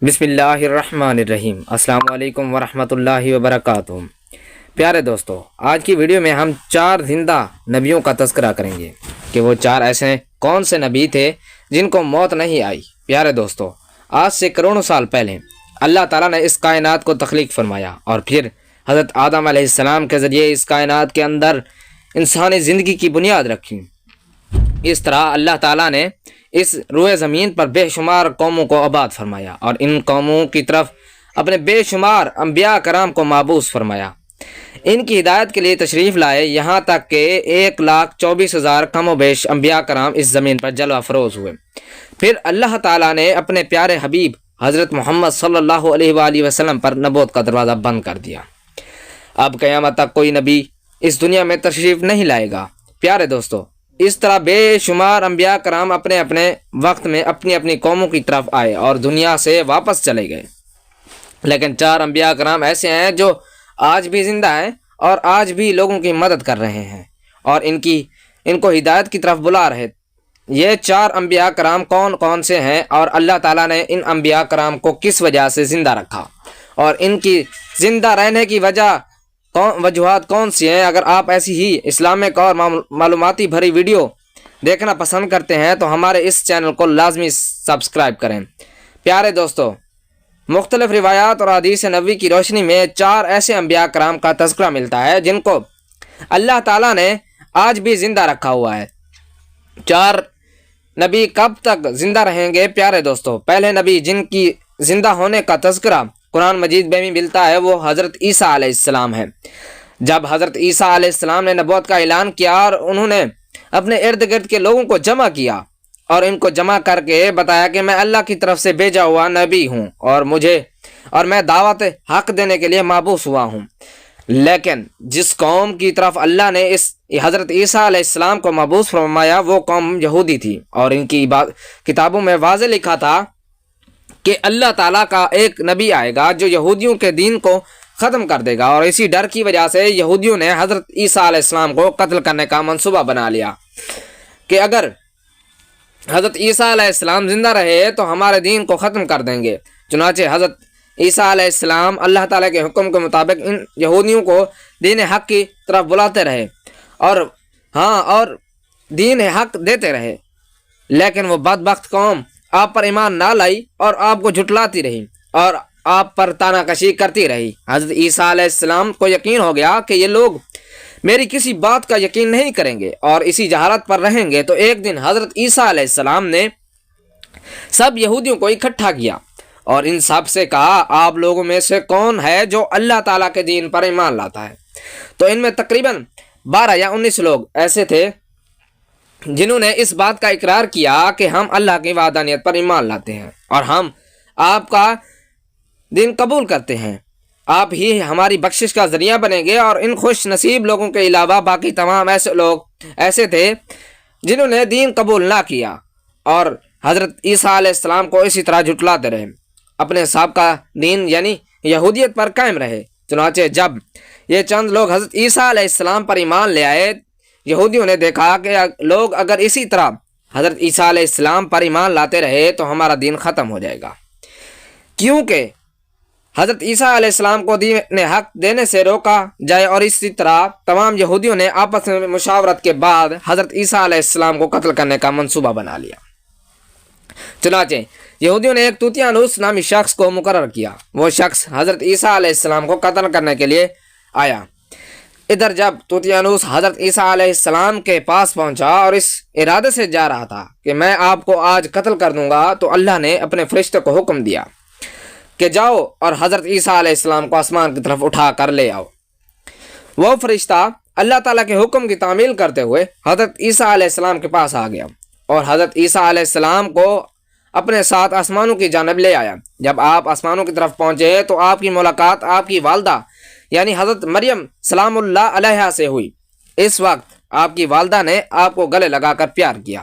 بسم اللہ الرحمن الرحیم۔ السلام علیکم ورحمۃ اللہ وبرکاتہ۔ پیارے دوستو، آج کی ویڈیو میں ہم 4 زندہ نبیوں کا تذکرہ کریں گے کہ وہ 4 ایسے کون سے نبی تھے جن کو موت نہیں آئی۔ پیارے دوستو، آج سے کروڑوں سال پہلے اللہ تعالیٰ نے اس کائنات کو تخلیق فرمایا اور پھر حضرت آدم علیہ السلام کے ذریعے اس کائنات کے اندر انسانی زندگی کی بنیاد رکھی۔ اس طرح اللہ تعالیٰ نے اس روئے زمین پر بے شمار قوموں کو آباد فرمایا اور ان قوموں کی طرف اپنے بے شمار انبیاء کرام کو مابعوث فرمایا۔ ان کی ہدایت کے لیے تشریف لائے، یہاں تک کہ 1,24,000 کم و بیش انبیاء کرام اس زمین پر جلوہ فروز ہوئے۔ پھر اللہ تعالیٰ نے اپنے پیارے حبیب حضرت محمد صلی اللہ علیہ وآلہ وسلم پر نبوت کا دروازہ بند کر دیا۔ اب قیامت تک کوئی نبی اس دنیا میں تشریف نہیں لائے گا۔ پیارے دوستو، اس طرح بے شمار انبیاء کرام اپنے اپنے وقت میں اپنی اپنی قوموں کی طرف آئے اور دنیا سے واپس چلے گئے، لیکن 4 انبیاء کرام ایسے ہیں جو آج بھی زندہ ہیں اور آج بھی لوگوں کی مدد کر رہے ہیں اور ان کو ہدایت کی طرف بلا رہے۔ یہ 4 انبیاء کرام کون کون سے ہیں اور اللہ تعالیٰ نے ان انبیاء کرام کو کس وجہ سے زندہ رکھا اور ان کی زندہ رہنے کی وجوہات کون سی ہیں؟ اگر آپ ایسی ہی اسلامک اور معلوماتی بھری ویڈیو دیکھنا پسند کرتے ہیں تو ہمارے اس چینل کو لازمی سبسکرائب کریں۔ پیارے دوستو، مختلف روایات اور حدیث نبوی کی روشنی میں 4 ایسے انبیاء کرام کا تذکرہ ملتا ہے جن کو اللہ تعالیٰ نے آج بھی زندہ رکھا ہوا ہے۔ 4 نبی کب تک زندہ رہیں گے؟ پیارے دوستو، پہلے نبی جن کی زندہ ہونے کا تذکرہ قرآن مجید میں بھی ملتا ہے وہ حضرت عیسیٰ علیہ السلام ہے۔ جب حضرت عیسیٰ علیہ السلام نے نبوت کا اعلان کیا اور انہوں نے اپنے ارد گرد کے لوگوں کو جمع کیا اور ان کو جمع کر کے بتایا کہ میں اللہ کی طرف سے بھیجا ہوا نبی ہوں اور میں دعوت حق دینے کے لیے مبعوث ہوا ہوں، لیکن جس قوم کی طرف اللہ نے اس حضرت عیسیٰ علیہ السلام کو مبعوث فرمایا وہ قوم یہودی تھی، اور ان کی کتابوں میں واضح لکھا تھا کہ اللہ تعالیٰ کا ایک نبی آئے گا جو یہودیوں کے دین کو ختم کر دے گا، اور اسی ڈر کی وجہ سے یہودیوں نے حضرت عیسیٰ علیہ السلام کو قتل کرنے کا منصوبہ بنا لیا کہ اگر حضرت عیسیٰ علیہ السلام زندہ رہے تو ہمارے دین کو ختم کر دیں گے۔ چنانچہ حضرت عیسیٰ علیہ السلام اللہ تعالیٰ کے حکم کے مطابق ان یہودیوں کو دین حق کی طرف بلاتے رہے اور دین حق دیتے رہے، لیکن وہ بدبخت قوم آپ پر ایمان نہ لائی اور آپ کو جھٹلاتی رہی اور آپ پر تانا کشی کرتی رہی۔ حضرت عیسیٰ علیہ السلام کو یقین ہو گیا کہ یہ لوگ میری کسی بات کا یقین نہیں کریں گے اور اسی جہالت پر رہیں گے، تو ایک دن حضرت عیسیٰ علیہ السلام نے سب یہودیوں کو اکٹھا کیا اور ان سب سے کہا، آپ لوگوں میں سے کون ہے جو اللہ تعالیٰ کے دین پر ایمان لاتا ہے؟ تو ان میں تقریباً 12 یا 19 لوگ ایسے تھے جنہوں نے اس بات کا اقرار کیا کہ ہم اللہ کی وحدانیت پر ایمان لاتے ہیں اور ہم آپ کا دین قبول کرتے ہیں، آپ ہی ہماری بخشش کا ذریعہ بنیں گے۔ اور ان خوش نصیب لوگوں کے علاوہ باقی تمام ایسے لوگ ایسے تھے جنہوں نے دین قبول نہ کیا اور حضرت عیسیٰ علیہ السلام کو اسی طرح جھٹلاتے رہے، اپنے سابقہ دین یعنی یہودیت پر قائم رہے۔ چنانچہ جب یہ چند لوگ حضرت عیسیٰ علیہ السلام پر ایمان لے آئے، یہودیوں نے دیکھا کہ لوگ اگر اسی طرح حضرت عیسیٰ علیہ السلام پر ایمان لاتے رہے تو ہمارا دین ختم ہو جائے گا، کیونکہ حضرت عیسیٰ علیہ السلام کو دین حق دینے سے روکا جائے، اور اسی طرح تمام یہودیوں نے آپس میں مشاورت کے بعد حضرت عیسیٰ علیہ السلام کو قتل کرنے کا منصوبہ بنا لیا۔ چنانچہ یہودیوں نے ایک توتیانوس نامی شخص کو مقرر کیا، وہ شخص حضرت عیسیٰ علیہ السلام کو قتل کرنے کے لیے آیا۔ ادھر جب توتیانوس حضرت عیسیٰ علیہ السلام کے پاس پہنچا اور اس ارادے سے جا رہا تھا کہ میں آپ کو آج قتل کر دوں گا، تو اللہ نے اپنے فرشتے کو حکم دیا کہ جاؤ اور حضرت عیسیٰ علیہ السلام کو آسمان کی طرف اٹھا کر لے آؤ۔ وہ فرشتہ اللہ تعالیٰ کے حکم کی تعمیل کرتے ہوئے حضرت عیسیٰ علیہ السلام کے پاس آ گیا اور حضرت عیسیٰ علیہ السلام کو اپنے ساتھ آسمانوں کی جانب لے آیا۔ جب آپ آسمانوں کی طرف پہنچے تو آپ کی ملاقات آپ کی والدہ یعنی حضرت مریم سلام اللہ علیہا سے ہوئی۔ اس وقت آپ کی والدہ نے آپ کو گلے لگا کر پیار کیا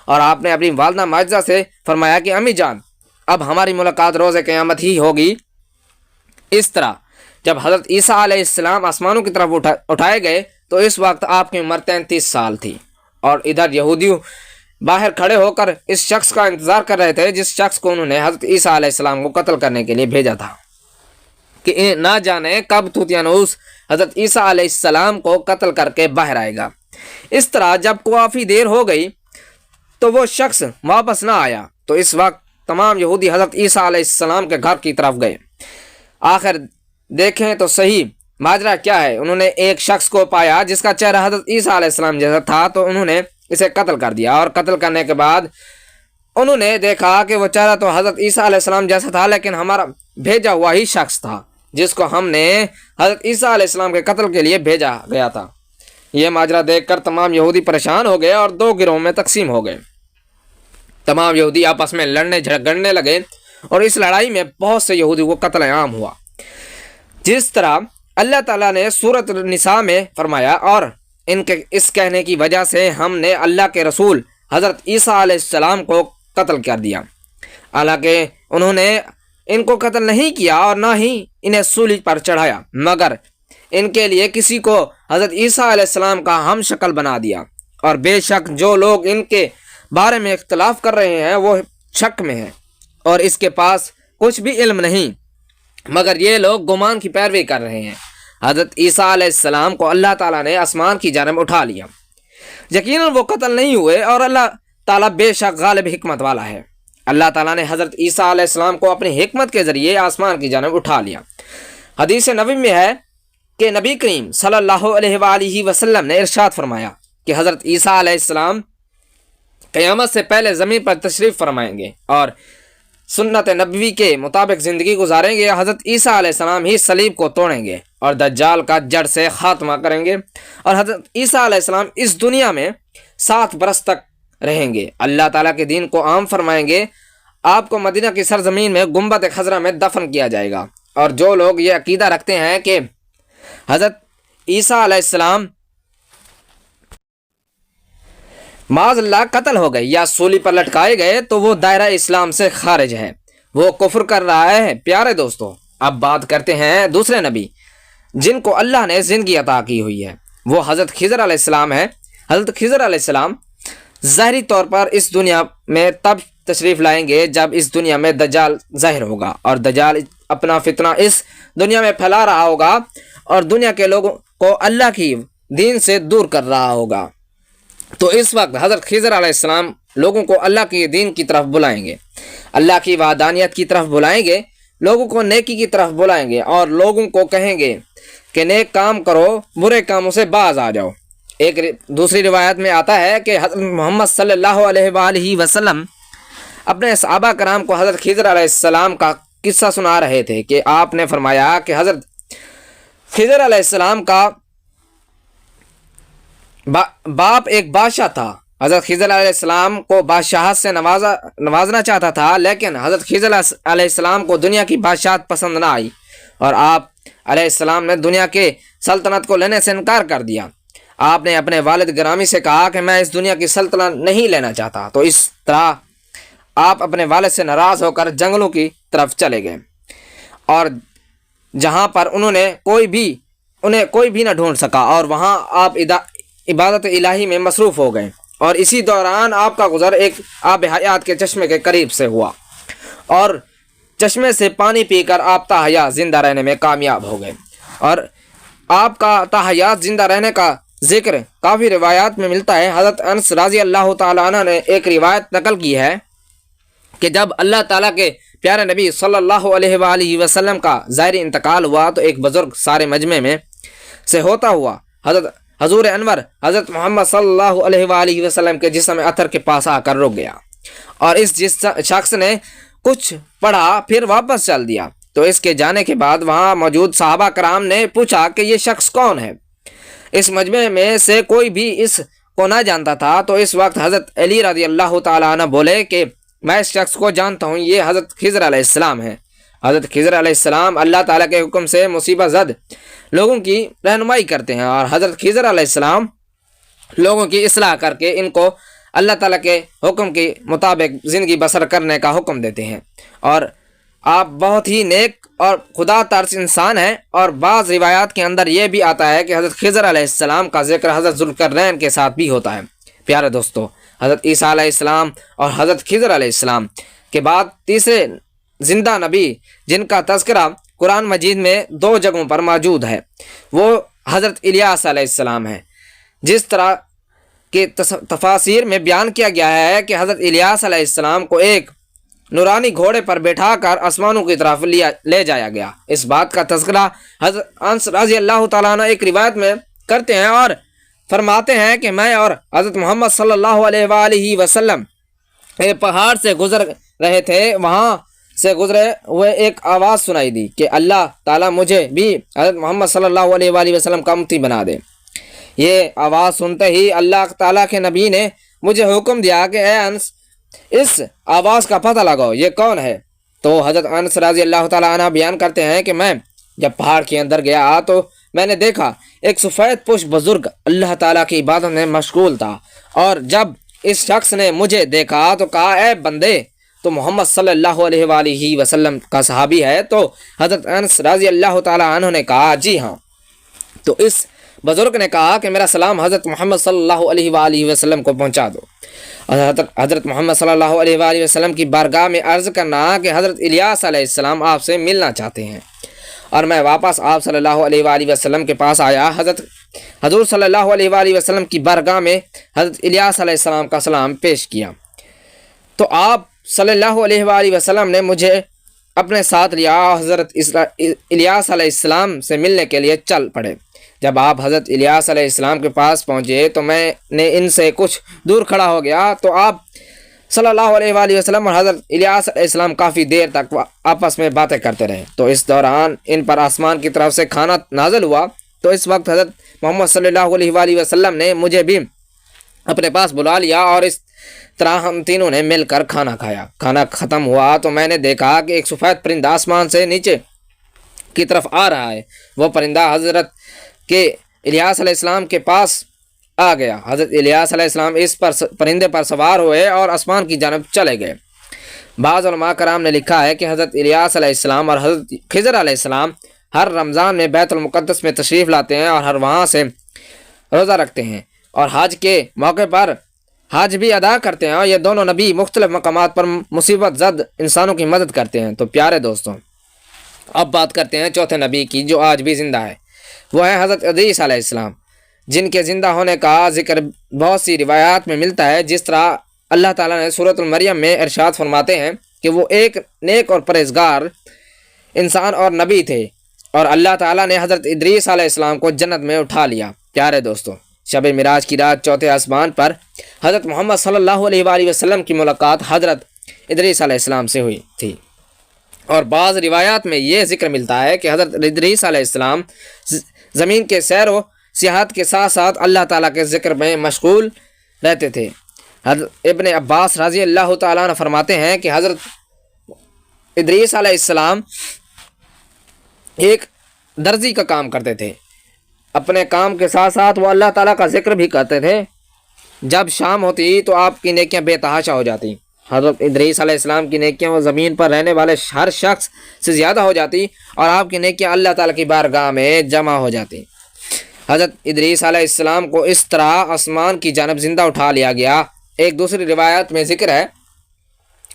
اور آپ نے اپنی والدہ ماجدہ سے فرمایا کہ امی جان، اب ہماری ملاقات روز قیامت ہی ہوگی۔ اس طرح جب حضرت عیسیٰ علیہ السلام آسمانوں کی طرف اٹھائے گئے تو اس وقت آپ کی عمر 33 سال تھی، اور ادھر باہر کھڑے ہو کر اس شخص کا انتظار کر رہے تھے جس شخص کو انہوں نے حضرت عیسیٰ علیہ السلام کو قتل کرنے کے لیے بھیجا تھا، کہ نہ جانے کب طوطیانوس حضرت عیسیٰ علیہ السلام کو قتل کر کے باہر آئے گا۔ اس طرح جب کافی دیر ہو گئی تو وہ شخص واپس نہ آیا، تو اس وقت تمام یہودی حضرت عیسیٰ علیہ السلام کے گھر کی طرف گئے۔ آخر دیکھیں تو صحیح ماجرا کیا ہے۔ انہوں نے ایک شخص کو پایا جس کا چہرہ حضرت عیسیٰ علیہ السلام جیسا تھا، تو انہوں نے اسے قتل کر دیا، اور قتل کرنے کے بعد انہوں نے دیکھا کہ وہ چہرہ تو حضرت عیسیٰ علیہ السلام جیسا تھا، لیکن ہمارا بھیجا ہوا ہی شخص تھا جس کو ہم نے حضرت عیسیٰ علیہ السلام کے قتل کے لیے بھیجا گیا تھا۔ یہ ماجرا دیکھ کر تمام یہودی پریشان ہو گئے اور دو گروہوں میں تقسیم ہو گئے۔ تمام یہودی آپس میں لڑنے جھگڑنے لگے، اور اس لڑائی میں بہت سے یہودی کو قتل عام ہوا۔ جس طرح اللہ تعالیٰ نے سورۃ النساء میں فرمایا، اور ان کے اس کہنے کی وجہ سے ہم نے اللہ کے رسول حضرت عیسیٰ علیہ السلام کو قتل کر دیا، حالانکہ انہوں نے ان کو قتل نہیں کیا اور نہ ہی انہیں سولی پر چڑھایا، مگر ان کے لیے کسی کو حضرت عیسیٰ علیہ السلام کا ہم شکل بنا دیا۔ اور بے شک جو لوگ ان کے بارے میں اختلاف کر رہے ہیں وہ شک میں ہیں، اور اس کے پاس کچھ بھی علم نہیں، مگر یہ لوگ گمان کی پیروی کر رہے ہیں۔ حضرت عیسیٰ علیہ السلام کو اللہ تعالیٰ نے آسمان کی جانب اٹھا لیا، یقیناً وہ قتل نہیں ہوئے، اور اللہ تعالیٰ بے شک غالب حکمت والا ہے۔ اللہ تعالیٰ نے حضرت عیسیٰ علیہ السلام کو اپنی حکمت کے ذریعے آسمان کی جانب اٹھا لیا۔ حدیث نبوی میں ہے کہ نبی کریم صلی اللہ علیہ وآلہ وسلم نے ارشاد فرمایا کہ حضرت عیسیٰ علیہ السلام قیامت سے پہلے زمین پر تشریف فرمائیں گے اور سنت نبوی کے مطابق زندگی گزاریں گے۔ حضرت عیسیٰ علیہ السلام ہی صلیب کو توڑیں گے اور دجال کا جڑ سے خاتمہ کریں گے، اور حضرت عیسیٰ علیہ السلام اس دنیا میں 7 برس تک رہیں گے، اللہ تعالیٰ کے دین کو عام فرمائیں گے۔ آپ کو مدینہ کی سرزمین میں گنبد خضرا میں دفن کیا جائے گا۔ اور جو لوگ یہ عقیدہ رکھتے ہیں کہ حضرت عیسیٰ علیہ السلام معاذ اللہ قتل ہو گئے یا سولی پر لٹکائے گئے، تو وہ دائرہ اسلام سے خارج ہے، وہ کفر کر رہا ہے۔ پیارے دوستو، اب بات کرتے ہیں دوسرے نبی جن کو اللہ نے زندگی عطا کی ہوئی ہے، وہ حضرت خضر علیہ السلام ہے۔ حضرت خضر علیہ السلام ظاہری طور پر اس دنیا میں تب تشریف لائیں گے جب اس دنیا میں دجال ظاہر ہوگا، اور دجال اپنا فتنہ اس دنیا میں پھیلا رہا ہوگا اور دنیا کے لوگوں کو اللہ کی دین سے دور کر رہا ہوگا۔ تو اس وقت حضرت خضر علیہ السلام لوگوں کو اللہ کی دین کی طرف بلائیں گے، اللہ کی وحدانیت کی طرف بلائیں گے، لوگوں کو نیکی کی طرف بلائیں گے، اور لوگوں کو کہیں گے کہ نیک کام کرو، برے کاموں سے باز آ جاؤ۔ ایک دوسری روایت میں آتا ہے کہ حضرت محمد صلی اللہ علیہ وآلہ وسلم اپنے صحابہ کرام کو حضرت خضر علیہ السلام کا قصہ سنا رہے تھے کہ آپ نے فرمایا کہ حضرت خضر علیہ السلام کا باپ ایک بادشاہ تھا۔ حضرت خضر علیہ السلام کو بادشاہت سے نوازنا چاہتا تھا، لیکن حضرت خضر علیہ السلام کو دنیا کی بادشاہت پسند نہ آئی، اور آپ علیہ السلام نے دنیا کے سلطنت کو لینے سے انکار کر دیا۔ آپ نے اپنے والد گرامی سے کہا کہ میں اس دنیا کی سلطنت نہیں لینا چاہتا، تو اس طرح آپ اپنے والد سے ناراض ہو کر جنگلوں کی طرف چلے گئے، اور جہاں پر انہیں کوئی بھی نہ ڈھونڈ سکا، اور وہاں آپ عبادت الہی میں مصروف ہو گئے، اور اسی دوران آپ کا گزر ایک آب حیات کے چشمے کے قریب سے ہوا، اور چشمے سے پانی پی کر آپ تاحیات زندہ رہنے میں کامیاب ہو گئے۔ اور آپ کا تاحیات زندہ رہنے کا ذکر کافی روایات میں ملتا ہے۔ حضرت انس رضی اللہ تعالیٰ عنہ نے ایک روایت نقل کی ہے کہ جب اللہ تعالیٰ کے پیارے نبی صلی اللہ علیہ وآلہ وسلم کا ظاہری انتقال ہوا، تو ایک بزرگ سارے مجمع میں سے ہوتا ہوا حضور انور حضرت محمد صلی اللہ علیہ وآلہ وسلم کے جسم اتھر کے پاس آ کر رک گیا، اور اس شخص نے کچھ پڑھا پھر واپس چل دیا۔ تو اس کے جانے کے بعد وہاں موجود صحابہ کرام نے پوچھا کہ یہ شخص کون ہے؟ اس مجمع میں سے کوئی بھی اس کو نہ جانتا تھا۔ تو اس وقت حضرت علی رضی اللہ تعالیٰ عنہ بولے کہ میں اس شخص کو جانتا ہوں، یہ حضرت خضر علیہ السلام ہے۔ حضرت خضر علیہ السلام اللہ تعالیٰ کے حکم سے مصیبت زد لوگوں کی رہنمائی کرتے ہیں، اور حضرت خضر علیہ السلام لوگوں کی اصلاح کر کے ان کو اللہ تعالیٰ کے حکم کے مطابق زندگی بسر کرنے کا حکم دیتے ہیں، اور آپ بہت ہی نیک اور خدا ترس انسان ہیں۔ اور بعض روایات کے اندر یہ بھی آتا ہے کہ حضرت خضر علیہ السلام کا ذکر حضرت ذوالقرنین کے ساتھ بھی ہوتا ہے۔ پیارے دوستو، حضرت عیسیٰ علیہ السلام اور حضرت خضر علیہ السلام کے بعد تیسرے زندہ نبی جن کا تذکرہ قرآن مجید میں 2 جگہوں پر موجود ہے وہ حضرت الیاس علیہ السلام ہے۔ جس طرح کے تفاسیر میں بیان کیا گیا ہے کہ حضرت الیاس علیہ السلام کو ایک نورانی گھوڑے پر بیٹھا کر آسمانوں کی طرف لے جایا گیا۔ اس بات کا تذکرہ حضرت انس رضی اللہ تعالیٰ عنہ ایک روایت میں کرتے ہیں اور فرماتے ہیں کہ میں اور حضرت محمد صلی اللہ علیہ وآلہ وسلم ایک پہاڑ سے گزر رہے تھے، وہاں سے گزرے ہوئے ایک آواز سنائی دی کہ اللہ تعالیٰ مجھے بھی حضرت محمد صلی اللہ علیہ وآلہ وسلم کا امتی بنا دے۔ یہ آواز سنتے ہی اللہ تعالیٰ کے نبی نے مجھے حکم دیا کہ اے انس اس آواز کا پتہ لگاؤ یہ کون ہے۔ تو حضرت انس رضی اللہ تعالیٰ عنہ بیان کرتے ہیں کہ میں جب پہاڑ کے اندر گیا تو میں نے دیکھا ایک سفید پوش بزرگ اللہ تعالیٰ کی عبادت میں مشغول تھا، اور جب اس شخص نے مجھے دیکھا تو کہا اے بندے تو محمد صلی اللہ علیہ وآلہ وسلم کا صحابی ہے؟ تو حضرت انس رضی اللہ تعالیٰ عنہ نے کہا جی ہاں۔ تو اس بزرگ نے کہا کہ میرا سلام حضرت محمد صلی اللہ علیہ وآلہ وسلم کو پہنچا دو۔ حضرت محمد صلی اللہ علیہ وآلہ وسلم کی بارگاہ میں عرض کرنا کہ حضرت الیاس علیہ السلام آپ سے ملنا چاہتے ہیں، اور میں واپس آپ صلی اللہ علیہ وآلہ وسلم کے پاس آیا۔ حضور صلی اللہ علیہ وآلہ وسلم کی بارگاہ میں حضرت الیاس علیہ السلام کا سلام پیش کیا تو آپ صلی اللہ علیہ وآلہ وسلم نے مجھے اپنے ساتھ لیا اور حضرت الیاس علیہ السلام سے ملنے کے لیے چل پڑے۔ جب آپ حضرت الیاس علیہ السلام کے پاس پہنچے تو میں نے ان سے کچھ دور کھڑا ہو گیا، تو آپ صلی اللہ علیہ وآلہ وسلم اور حضرت الیاس علیہ السلام کافی دیر تک آپس میں باتیں کرتے رہے۔ تو اس دوران ان پر آسمان کی طرف سے کھانا نازل ہوا، تو اس وقت حضرت محمد صلی اللہ علیہ وآلہ وسلم نے مجھے بھی اپنے پاس بلا لیا، اور اس طرح ہم تینوں نے مل کر کھانا کھایا۔ کھانا ختم ہوا تو میں نے دیکھا کہ ایک سفید پرندہ آسمان سے نیچے کی طرف آ رہا ہے۔ وہ پرندہ حضرت کے الیاس علیہ السلام کے پاس آ گیا۔ حضرت الیاس علیہ السلام اس پرندے پر سوار ہوئے اور آسمان کی جانب چلے گئے۔ بعض علماء کرام نے لکھا ہے کہ حضرت الیاس علیہ السلام اور حضرت خضر علیہ السلام ہر رمضان میں بیت المقدس میں تشریف لاتے ہیں اور ہر وہاں سے روزہ رکھتے ہیں، اور حج کے موقع پر حج بھی ادا کرتے ہیں، اور یہ دونوں نبی مختلف مقامات پر مصیبت زد انسانوں کی مدد کرتے ہیں۔ تو پیارے دوستوں، اب بات کرتے ہیں چوتھے نبی کی جو آج بھی زندہ ہے، وہ ہے حضرت ادریس علیہ السلام، جن کے زندہ ہونے کا ذکر بہت سی روایات میں ملتا ہے۔ جس طرح اللہ تعالیٰ نے سورۃ المریم میں ارشاد فرماتے ہیں کہ وہ ایک نیک اور پرہیزگار انسان اور نبی تھے، اور اللہ تعالیٰ نے حضرت ادریس علیہ السلام کو جنت میں اٹھا لیا۔ پیارے دوستوں، شب معراج کی رات چوتھے آسمان پر حضرت محمد صلی اللہ علیہ وآلہ وسلم کی ملاقات حضرت ادریس علیہ السلام سے ہوئی تھی، اور بعض روایات میں یہ ذکر ملتا ہے کہ حضرت ادریس علیہ السلام زمین کے سیر و سیاحت کے ساتھ ساتھ اللہ تعالیٰ کے ذکر میں مشغول رہتے تھے۔ حضرت ابن عباس رضی اللہ تعالیٰ عنہ فرماتے ہیں کہ حضرت ادریس علیہ السلام ایک درزی کا کام کرتے تھے، اپنے کام کے ساتھ ساتھ وہ اللہ تعالیٰ کا ذکر بھی کرتے تھے۔ جب شام ہوتی تو آپ کی نیکیاں بے تحاشا ہو جاتی۔ حضرت ادریس علیہ السلام کی نیکیاں وہ زمین پر رہنے والے ہر شخص سے زیادہ ہو جاتی، اور آپ کی نیکیاں اللہ تعالیٰ کی بارگاہ میں جمع ہو جاتی۔ حضرت ادریس علیہ السلام کو اس طرح آسمان کی جانب زندہ اٹھا لیا گیا۔ ایک دوسری روایت میں ذکر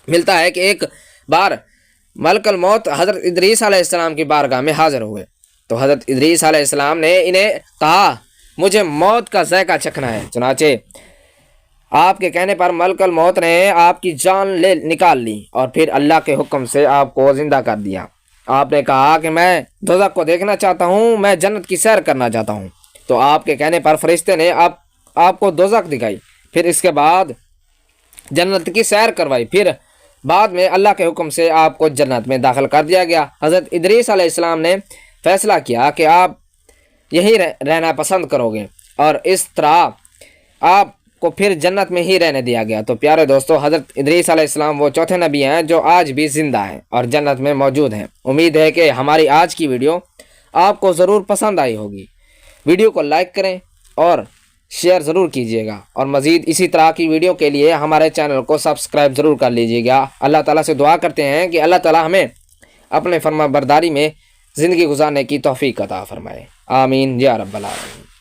ملتا ہے کہ ایک بار ملک الموت حضرت ادریس علیہ السلام کی بارگاہ میں حاضر ہوئے، تو حضرت ادریس علیہ السلام نے انہیں کہا مجھے موت کا ذائقہ چکھنا ہے۔ چنانچہ آپ کے کہنے پر ملک الموت نے آپ کی جان نکال لی، اور پھر اللہ کے حکم سے آپ کو زندہ کر دیا۔ آپ نے کہا کہ میں دوزخ کو دیکھنا چاہتا ہوں، میں جنت کی سیر کرنا چاہتا ہوں۔ تو آپ کے کہنے پر فرشتے نے آپ کو دوزخ دکھائی، پھر اس کے بعد جنت کی سیر کروائی، پھر بعد میں اللہ کے حکم سے آپ کو جنت میں داخل کر دیا گیا۔ حضرت ادریس علیہ السلام نے فیصلہ کیا کہ آپ یہیں رہنا پسند کرو گے، اور اس طرح آپ کو پھر جنت میں ہی رہنے دیا گیا۔ تو پیارے دوستو، حضرت ادریس علیہ السلام وہ چوتھے نبی ہیں جو آج بھی زندہ ہیں اور جنت میں موجود ہیں۔ امید ہے کہ ہماری آج کی ویڈیو آپ کو ضرور پسند آئی ہوگی۔ ویڈیو کو لائک کریں اور شیئر ضرور کیجیے گا، اور مزید اسی طرح کی ویڈیو کے لیے ہمارے چینل کو سبسکرائب ضرور کر لیجیے گا۔ اللہ تعالیٰ سے دعا کرتے ہیں کہ اللہ تعالیٰ ہمیں اپنے فرما برداری میں زندگی گزارنے کی توفیق عطا فرمائے۔ آمین یا رب العالمین۔